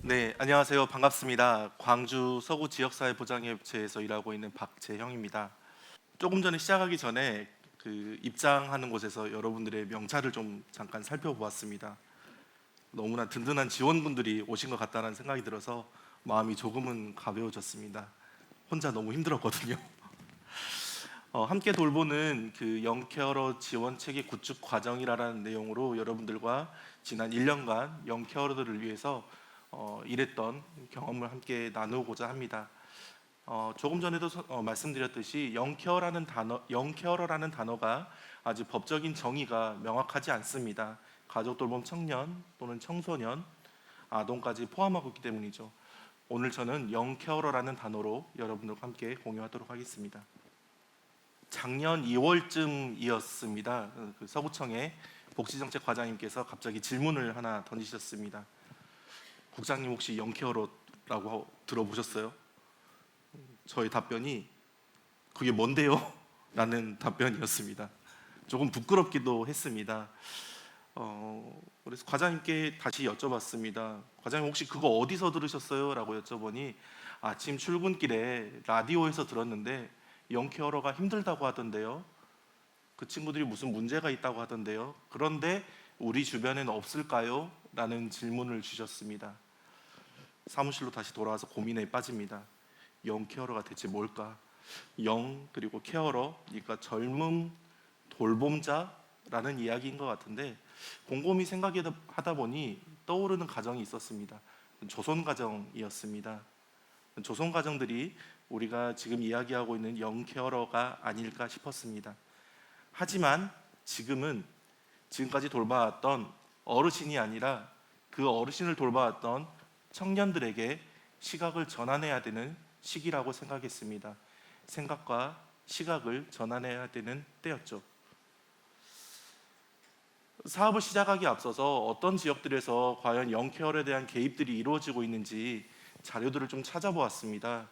네, 안녕하세요. 반갑습니다. 광주 서구 지역사회보장협의체에서 일하고 있는 박재형입니다. 조금 전에 시작하기 전에 입장하는 곳에서 여러분들의 명찰을 좀 잠깐 살펴보았습니다. 너무나 든든한 지원군들이 오신 것 같다는 생각이 들어서 마음이 조금은 가벼워졌습니다. 혼자 너무 힘들었거든요. 함께 돌보는 영케어러 지원 체계 구축 과정이라는 내용으로 여러분들과 지난 1년간 영케어러들을 위해서 일했던 경험을 함께 나누고자 합니다. 조금 전에도 말씀드렸듯이 영케어러라는 단어가 아직 법적인 정의가 명확하지 않습니다. 가족 돌봄 청년 또는 청소년, 아동까지 포함하고 있기 때문이죠. 오늘 저는 영케어러라는 단어로 여러분들과 함께 공유하도록 하겠습니다. 작년 2월쯤이었습니다. 서구청의 복지정책과장님께서 갑자기 질문을 하나 던지셨습니다. 국장님 혹시 영케어러라고 들어보셨어요? 저의 답변이 그게 뭔데요? 라는 답변이었습니다. 조금 부끄럽기도 했습니다. 그래서 과장님께 다시 여쭤봤습니다. 과장님 혹시 그거 어디서 들으셨어요? 라고 여쭤보니 아침 출근길에 라디오에서 들었는데 영케어러가 힘들다고 하던데요. 그 친구들이 무슨 문제가 있다고 하던데요. 그런데 우리 주변에는 없을까요? 라는 질문을 주셨습니다. 사무실로 다시 돌아와서 고민에 빠집니다. 영케어러가 대체 뭘까? 영 그리고 케어러, 그러니까 젊음 돌봄자라는 이야기인 것 같은데 곰곰이 생각하다 보니 떠오르는 가정이 있었습니다. 조선 가정이었습니다. 조선 가정들이 우리가 지금 이야기하고 있는 영케어러가 아닐까 싶었습니다. 하지만 지금까지 돌봐왔던 어르신이 아니라 그 어르신을 돌봐왔던 청년들에게 시각을 전환해야 되는 시기라고 생각했습니다. 생각과 시각을 전환해야 되는 때였죠. 사업을 시작하기 앞서서 어떤 지역들에서 과연 영케어에 대한 개입들이 이루어지고 있는지 자료들을 좀 찾아보았습니다.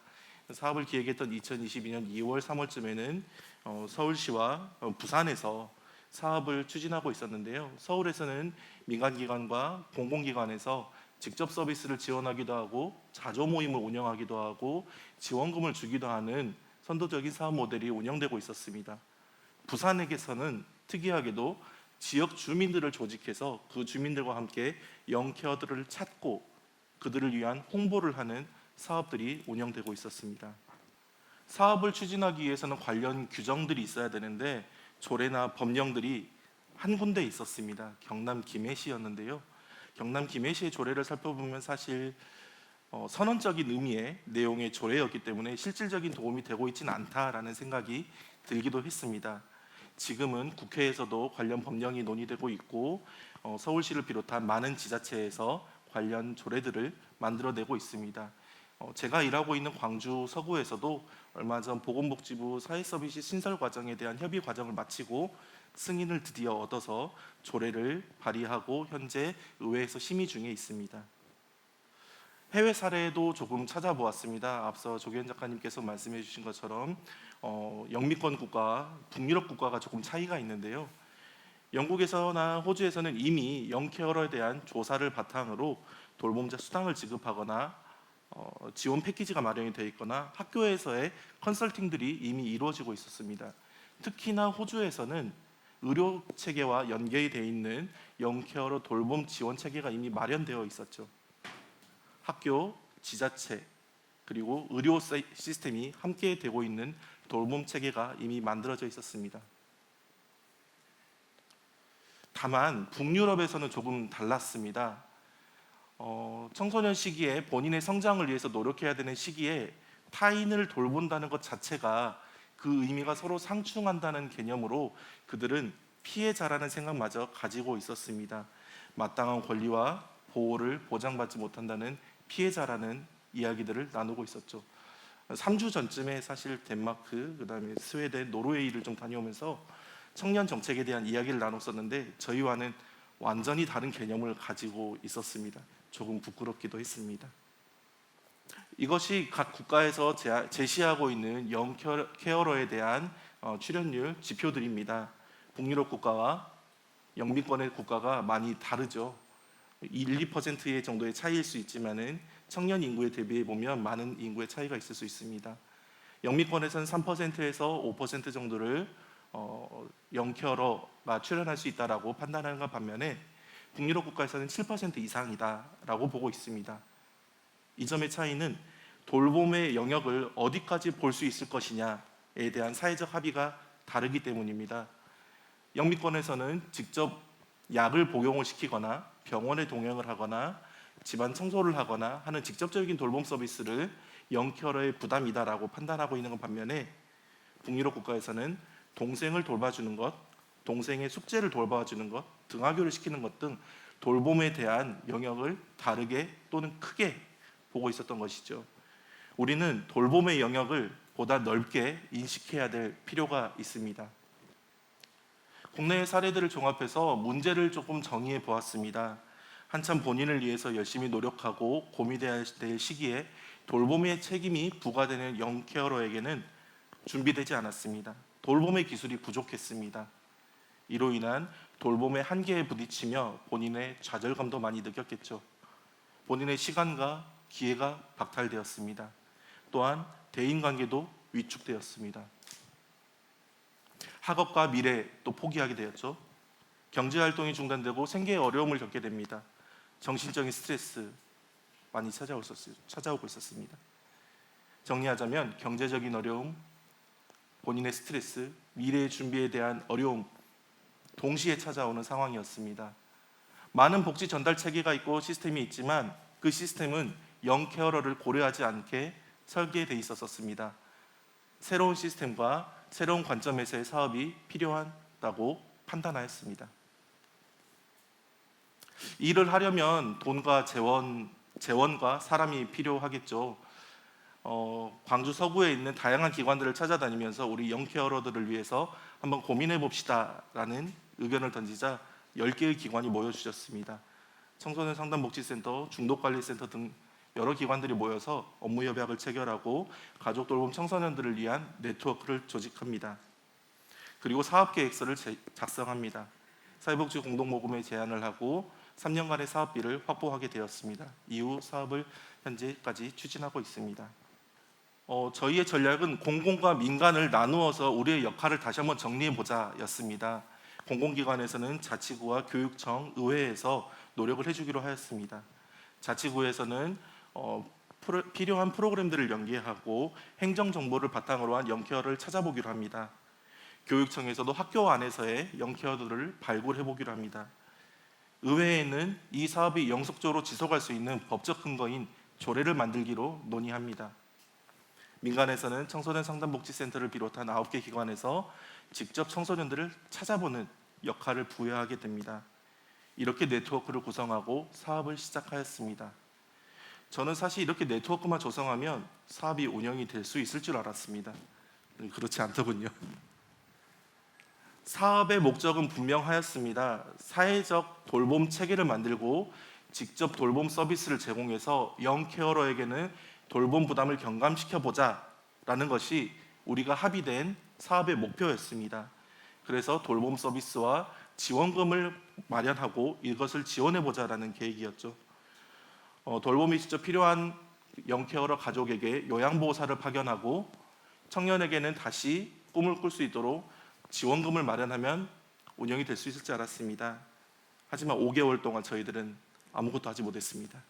사업을 기획했던 2022년 2월, 3월쯤에는 서울시와 부산에서 사업을 추진하고 있었는데요. 서울에서는 민간기관과 공공기관에서 직접 서비스를 지원하기도 하고 자조 모임을 운영하기도 하고 지원금을 주기도 하는 선도적인 사업 모델이 운영되고 있었습니다. 부산에서는 특이하게도 지역 주민들을 조직해서 그 주민들과 함께 영케어들을 찾고 그들을 위한 홍보를 하는 사업들이 운영되고 있었습니다. 사업을 추진하기 위해서는 관련 규정들이 있어야 되는데 조례나 법령들이 한 군데 있었습니다. 경남 김해시였는데요. 경남 김해시의 조례를 살펴보면 사실 선언적인 의미의 내용의 조례였기 때문에 실질적인 도움이 되고 있지는 않다라는 생각이 들기도 했습니다. 지금은 국회에서도 관련 법령이 논의되고 있고 서울시를 비롯한 많은 지자체에서 관련 조례들을 만들어내고 있습니다. 제가 일하고 있는 광주 서구에서도 얼마 전 보건복지부 사회서비스 신설 과정에 대한 협의 과정을 마치고 승인을 드디어 얻어서 조례를 발의하고 현재 의회에서 심의 중에 있습니다. 해외 사례도 조금 찾아보았습니다. 앞서 조기현 작가님께서 말씀해 주신 것처럼 영미권 국가와 북유럽 국가가 조금 차이가 있는데요. 영국에서나 호주에서는 이미 영케어러에 대한 조사를 바탕으로 돌봄자 수당을 지급하거나 지원 패키지가 마련이 되어 있거나 학교에서의 컨설팅들이 이미 이루어지고 있었습니다. 특히나 호주에서는 의료 체계와 연계이 되어 있는 영케어러 돌봄 지원 체계가 이미 마련되어 있었죠. 학교, 지자체, 그리고 의료 시스템이 함께 되고 있는 돌봄 체계가 이미 만들어져 있었습니다. 다만 북유럽에서는 조금 달랐습니다. 청소년 시기에 본인의 성장을 위해서 노력해야 되는 시기에 타인을 돌본다는 것 자체가 그 의미가 서로 상충한다는 개념으로 그들은 피해자라는 생각마저 가지고 있었습니다. 마땅한 권리와 보호를 보장받지 못한다는 피해자라는 이야기들을 나누고 있었죠. 3주 전쯤에 사실 덴마크, 그다음에 스웨덴, 노르웨이를 좀 다녀오면서 청년 정책에 대한 이야기를 나눴었는데 저희와는 완전히 다른 개념을 가지고 있었습니다. 조금 부끄럽기도 했습니다. 이것이 각 국가에서 제시하고 있는 영케어러에 대한 출연율 지표들입니다. 북유럽 국가와 영미권의 국가가 많이 다르죠. 1, 2%의 정도의 차이일 수 있지만은 청년 인구에 대비해 보면 많은 인구의 차이가 있을 수 있습니다. 영미권에서는 3%에서 5% 정도를 영케어러가 출연할 수 있다라고 판단하는 것 반면에 북유럽 국가에서는 7% 이상이다라고 보고 있습니다. 이 점의 차이는 돌봄의 영역을 어디까지 볼 수 있을 것이냐에 대한 사회적 합의가 다르기 때문입니다. 영미권에서는 직접 약을 복용을 시키거나 병원에 동행을 하거나 집안 청소를 하거나 하는 직접적인 돌봄 서비스를 영케어러의 부담이다라고 판단하고 있는 반면에 북유럽 국가에서는 동생을 돌봐주는 것, 동생의 숙제를 돌봐주는 것, 등하교를 시키는 것 등 돌봄에 대한 영역을 다르게 또는 크게 보고 있었던 것이죠. 우리는 돌봄의 영역을 보다 넓게 인식해야 될 필요가 있습니다. 국내의 사례들을 종합해서 문제를 조금 정의해 보았습니다. 한참 본인을 위해서 열심히 노력하고 고민해야 될 시기에 돌봄의 책임이 부과되는 영케어러에게는 준비되지 않았습니다. 돌봄의 기술이 부족했습니다. 이로 인한 돌봄의 한계에 부딪히며 본인의 좌절감도 많이 느꼈겠죠. 본인의 시간과 기회가 박탈되었습니다. 또한 대인관계도 위축되었습니다. 학업과 미래 또 포기하게 되었죠. 경제활동이 중단되고 생계에 어려움을 겪게 됩니다. 정신적인 스트레스 많이 찾아오고 있었습니다. 정리하자면 경제적인 어려움, 본인의 스트레스, 미래의 준비에 대한 어려움 동시에 찾아오는 상황이었습니다. 많은 복지 전달 체계가 있고 시스템이 있지만 그 시스템은 영케어러를 고려하지 않게 설계되어 있었습니다. 새로운 시스템과 새로운 관점에서의 사업이 필요하다고 판단하였습니다. 일을 하려면 돈과 재원과 사람이 필요하겠죠. 광주 서구에 있는 다양한 기관들을 찾아다니면서 우리 영케어러들을 위해서 한번 고민해 봅시다라는 의견을 던지자 10개의 기관이 모여주셨습니다. 청소년 상담복지센터, 중독관리센터 등 여러 기관들이 모여서 업무 협약을 체결하고 가족 돌봄 청소년들을 위한 네트워크를 조직합니다. 그리고 사업계획서를 작성합니다. 사회복지 공동모금에 제안을 하고 3년간의 사업비를 확보하게 되었습니다. 이후 사업을 현재까지 추진하고 있습니다. 저희의 전략은 공공과 민간을 나누어서 우리의 역할을 다시 한번 정리해보자였습니다. 공공기관에서는 자치구와 교육청, 의회에서 노력을 해주기로 하였습니다. 자치구에서는 필요한 프로그램들을 연계하고 행정정보를 바탕으로 한 영케어를 찾아보기로 합니다. 교육청에서도 학교 안에서의 영케어들을 발굴해보기로 합니다. 의회에는 이 사업이 영속적으로 지속할 수 있는 법적 근거인 조례를 만들기로 논의합니다. 민간에서는 청소년 상담복지센터를 비롯한 9개 기관에서 직접 청소년들을 찾아보는 역할을 부여하게 됩니다. 이렇게 네트워크를 구성하고 사업을 시작하였습니다. 저는 사실 이렇게 네트워크만 조성하면 사업이 운영이 될 수 있을 줄 알았습니다. 그렇지 않더군요. 사업의 목적은 분명하였습니다. 사회적 돌봄 체계를 만들고 직접 돌봄 서비스를 제공해서 영케어러에게는 돌봄 부담을 경감시켜보자라는 것이 우리가 합의된 사업의 목표였습니다. 그래서 돌봄 서비스와 지원금을 마련하고 이것을 지원해보자라는 계획이었죠. 돌봄이 직접 필요한 영케어러 가족에게 요양보호사를 파견하고 청년에게는 다시 꿈을 꿀 수 있도록 지원금을 마련하면 운영이 될 수 있을 줄 알았습니다. 하지만 5개월 동안 저희들은 아무것도 하지 못했습니다.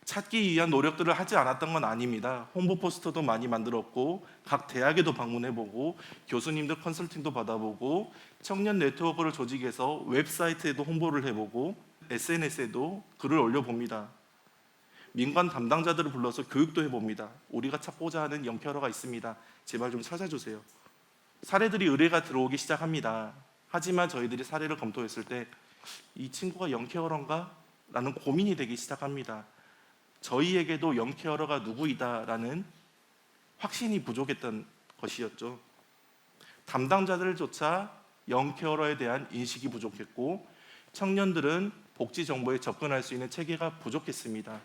찾기 위한 노력들을 하지 않았던 건 아닙니다. 홍보 포스터도 많이 만들었고 각 대학에도 방문해보고 교수님들 컨설팅도 받아보고 청년 네트워크를 조직해서 웹사이트에도 홍보를 해보고 SNS에도 글을 올려봅니다. 민간 담당자들을 불러서 교육도 해봅니다. 우리가 찾고자 하는 영케어러가 있습니다. 제발 좀 찾아주세요. 사례들이 의뢰가 들어오기 시작합니다. 하지만 저희들이 사례를 검토했을 때 이 친구가 영케어러인가? 라는 고민이 되기 시작합니다. 저희에게도 영케어러가 누구이다라는 확신이 부족했던 것이었죠. 담당자들조차 영케어러에 대한 인식이 부족했고 청년들은 복지 정보에 접근할 수 있는 체계가 부족했습니다.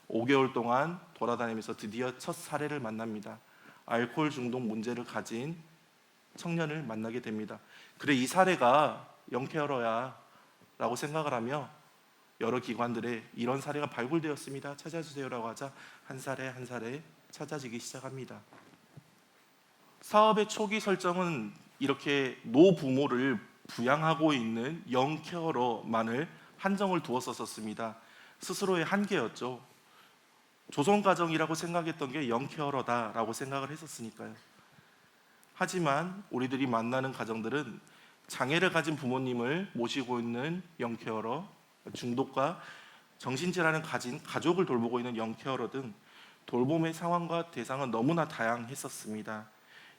5개월 동안 돌아다니면서 드디어 첫 사례를 만납니다. 알코올 중독 문제를 가진 청년을 만나게 됩니다. 그래, 이 사례가 영케어러야 라고 생각을 하며 여러 기관들에 이런 사례가 발굴되었습니다. 찾아주세요라고 하자 한 사례 한 사례 찾아지기 시작합니다. 사업의 초기 설정은 이렇게 노부모를 부양하고 있는 영케어러만을 한정을 두었었습니다. 스스로의 한계였죠. 조선가정이라고 생각했던 게 영케어러다라고 생각을 했었으니까요. 하지만 우리들이 만나는 가정들은 장애를 가진 부모님을 모시고 있는 영케어러, 중독과 정신질환을 가진 가족을 돌보고 있는 영케어러 등 돌봄의 상황과 대상은 너무나 다양했었습니다.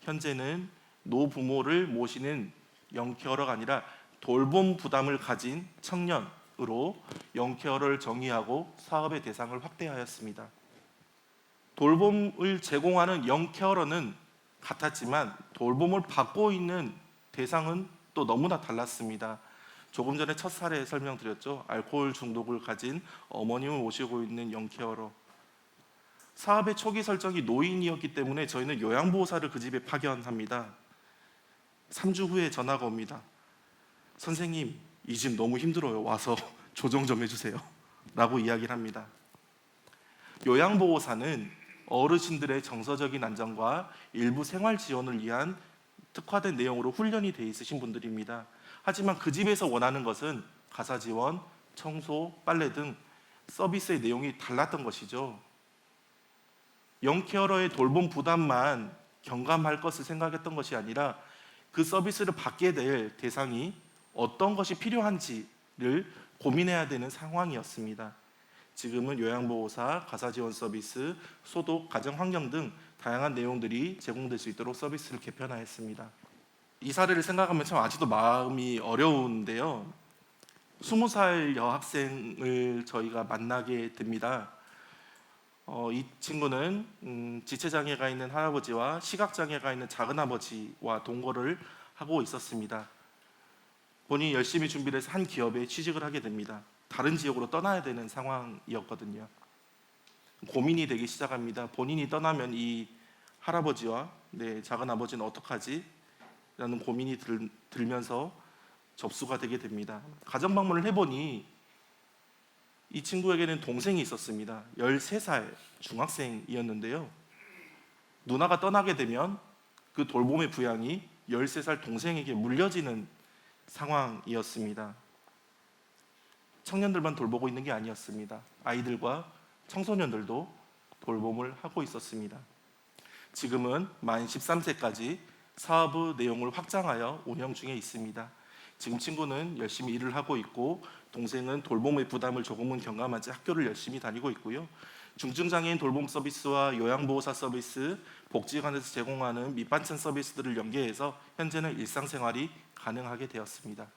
현재는 노부모를 모시는 영케어러가 아니라 돌봄 부담을 가진 청년으로 영케어러를 정의하고 사업의 대상을 확대하였습니다. 돌봄을 제공하는 영케어러는 같았지만 돌봄을 받고 있는 대상은 또 너무나 달랐습니다. 조금 전에 첫 사례 설명드렸죠. 알코올 중독을 가진 어머님을 모시고 있는 영케어러. 사업의 초기 설정이 노인이었기 때문에 저희는 요양보호사를 그 집에 파견합니다. 3주 후에 전화가 옵니다. 선생님, 이 집 너무 힘들어요. 와서 조정 좀 해주세요. 라고 이야기를 합니다. 요양보호사는 어르신들의 정서적인 안정과 일부 생활 지원을 위한 특화된 내용으로 훈련이 돼 있으신 분들입니다. 하지만 그 집에서 원하는 것은 가사 지원, 청소, 빨래 등 서비스의 내용이 달랐던 것이죠. 영케어러의 돌봄 부담만 경감할 것을 생각했던 것이 아니라 그 서비스를 받게 될 대상이 어떤 것이 필요한지를 고민해야 되는 상황이었습니다. 지금은 요양보호사, 가사지원 서비스, 소독, 가정환경 등 다양한 내용들이 제공될 수 있도록 서비스를 개편하였습니다. 이 사례를 생각하면 참 아직도 마음이 어려운데요. 20살 여학생을 저희가 만나게 됩니다. 이 친구는 지체장애가 있는 할아버지와 시각장애가 있는 작은아버지와 동거를 하고 있었습니다. 본인이 열심히 준비를 해서 한 기업에 취직을 하게 됩니다. 다른 지역으로 떠나야 되는 상황이었거든요. 고민이 되기 시작합니다. 본인이 떠나면 이 할아버지와 작은아버지는 어떡하지? 라는 고민이 들면서 접수가 되게 됩니다. 가정방문을 해보니 이 친구에게는 동생이 있었습니다. 13살 중학생이었는데요. 누나가 떠나게 되면 그 돌봄의 부양이 13살 동생에게 물려지는 상황이었습니다. 청년들만 돌보고 있는 게 아니었습니다. 아이들과 청소년들도 돌봄을 하고 있었습니다. 지금은 만 13세까지 사업의 내용을 확장하여 운영 중에 있습니다. 지금 친구는 열심히 일을 하고 있고 동생은 돌봄의 부담을 조금은 경감하지 학교를 열심히 다니고 있고요. 중증장애인 돌봄 서비스와 요양보호사 서비스, 복지관에서 제공하는 밑반찬 서비스들을 연계해서 현재는 일상생활이 가능하게 되었습니다.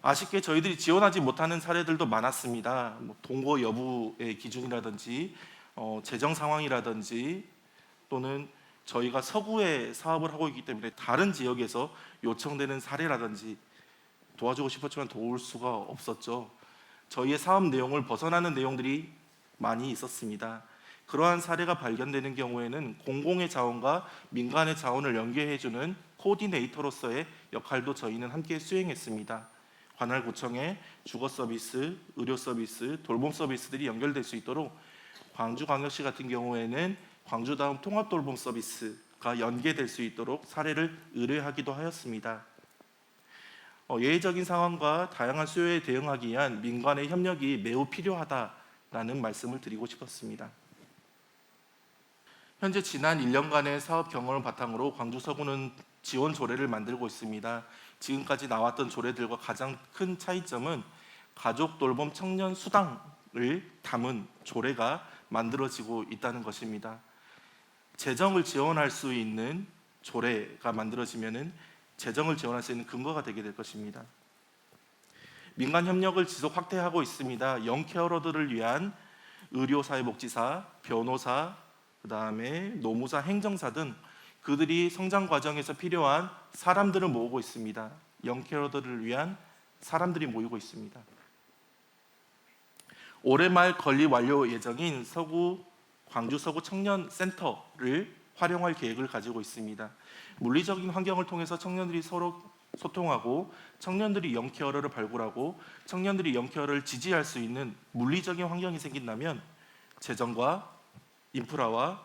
아쉽게 저희들이 지원하지 못하는 사례들도 많았습니다. 동거 여부의 기준이라든지 재정 상황이라든지 또는 저희가 서구에 사업을 하고 있기 때문에 다른 지역에서 요청되는 사례라든지 도와주고 싶었지만 도울 수가 없었죠. 저희의 사업 내용을 벗어나는 내용들이 많이 있었습니다. 그러한 사례가 발견되는 경우에는 공공의 자원과 민간의 자원을 연계해주는 코디네이터로서의 역할도 저희는 함께 수행했습니다. 관할구청의 주거 서비스, 의료 서비스, 돌봄 서비스들이 연결될 수 있도록 광주광역시 같은 경우에는 광주다음 통합돌봄 서비스가 연계될 수 있도록 사례를 의뢰하기도 하였습니다. 예외적인 상황과 다양한 수요에 대응하기 위한 민간의 협력이 매우 필요하다라는 말씀을 드리고 싶었습니다. 현재 지난 1년간의 사업 경험을 바탕으로 광주 서구는 지원 조례를 만들고 있습니다. 지금까지 나왔던 조례들과 가장 큰 차이점은 가족 돌봄 청년 수당을 담은 조례가 만들어지고 있다는 것입니다. 재정을 지원할 수 있는 조례가 만들어지면은 재정을 지원할 수 있는 근거가 되게 될 것입니다. 민간 협력을 지속 확대하고 있습니다. 영케어러들을 위한 의료사회복지사, 변호사, 그다음에 노무사, 행정사 등 그들이 성장 과정에서 필요한 사람들을 모으고 있습니다. 영케어러들을 위한 사람들이 모이고 있습니다. 올해 말 건립 완료 예정인 광주 서구 청년센터를 활용할 계획을 가지고 있습니다. 물리적인 환경을 통해서 청년들이 서로 소통하고 청년들이 영케어러를 발굴하고 청년들이 영케어러를 지지할 수 있는 물리적인 환경이 생긴다면 재정과 인프라와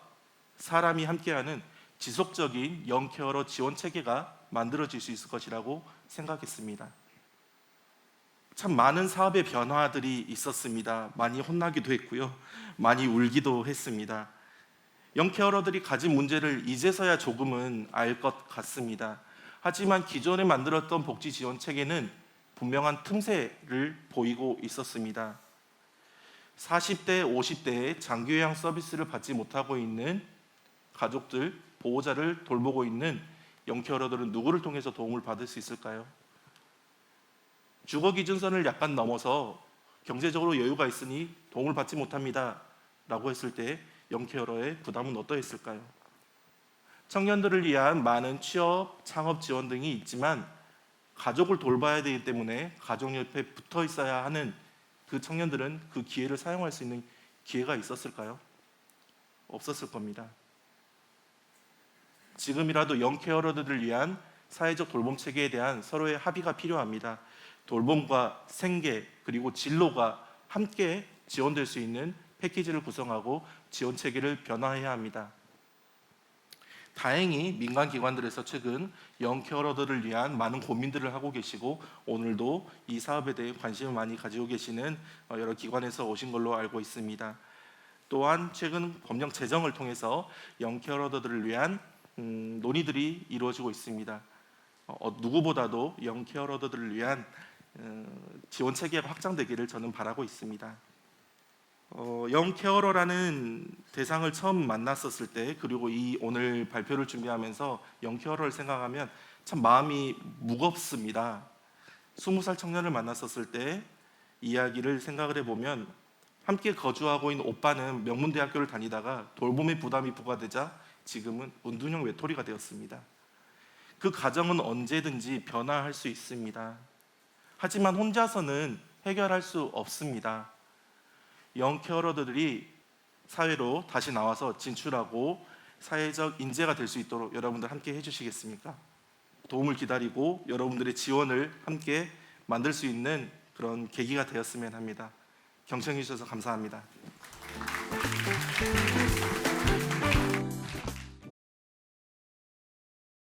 사람이 함께하는 지속적인 영케어러 지원 체계가 만들어질 수 있을 것이라고 생각했습니다. 참 많은 사업의 변화들이 있었습니다. 많이 혼나기도 했고요. 많이 울기도 했습니다. 영케어러들이 가진 문제를 이제서야 조금은 알 것 같습니다. 하지만 기존에 만들었던 복지 지원 체계는 분명한 틈새를 보이고 있었습니다. 40대, 50대의 장기 요양 서비스를 받지 못하고 있는 가족들, 보호자를 돌보고 있는 영케어러들은 누구를 통해서 도움을 받을 수 있을까요? 주거 기준선을 약간 넘어서 경제적으로 여유가 있으니 도움을 받지 못합니다 라고 했을 때 영케어러의 부담은 어떠했을까요? 청년들을 위한 많은 취업, 창업 지원 등이 있지만 가족을 돌봐야 되기 때문에 가족 옆에 붙어 있어야 하는 그 청년들은 그 기회를 사용할 수 있는 기회가 있었을까요? 없었을 겁니다. 지금이라도 영케어러들을 위한 사회적 돌봄 체계에 대한 서로의 합의가 필요합니다. 돌봄과 생계 그리고 진로가 함께 지원될 수 있는 패키지를 구성하고 지원 체계를 변화해야 합니다. 다행히 민간 기관들에서 최근 영케어러들을 위한 많은 고민들을 하고 계시고 오늘도 이 사업에 대해 관심을 많이 가지고 계시는 여러 기관에서 오신 걸로 알고 있습니다. 또한 최근 법령 제정을 통해서 영케어러들을 위한 논의들이 이루어지고 있습니다. 누구보다도 영케어러들을 위한 지원 체계가 확장되기를 저는 바라고 있습니다. 영케어러라는 대상을 처음 만났었을 때 그리고 이 오늘 발표를 준비하면서 영케어러를 생각하면 참 마음이 무겁습니다. 20살 청년을 만났었을 때 이야기를 생각을 해보면 함께 거주하고 있는 오빠는 명문대학교를 다니다가 돌봄의 부담이 부과되자 지금은 운동형 외톨이가 되었습니다. 그 가정은 언제든지 변화할 수 있습니다. 하지만 혼자서는 해결할 수 없습니다. 영케어러들이 사회로 다시 나와서 진출하고 사회적 인재가 될 수 있도록 여러분들 함께 해주시겠습니까? 도움을 기다리고 여러분들의 지원을 함께 만들 수 있는 그런 계기가 되었으면 합니다. 경청해 주셔서 감사합니다.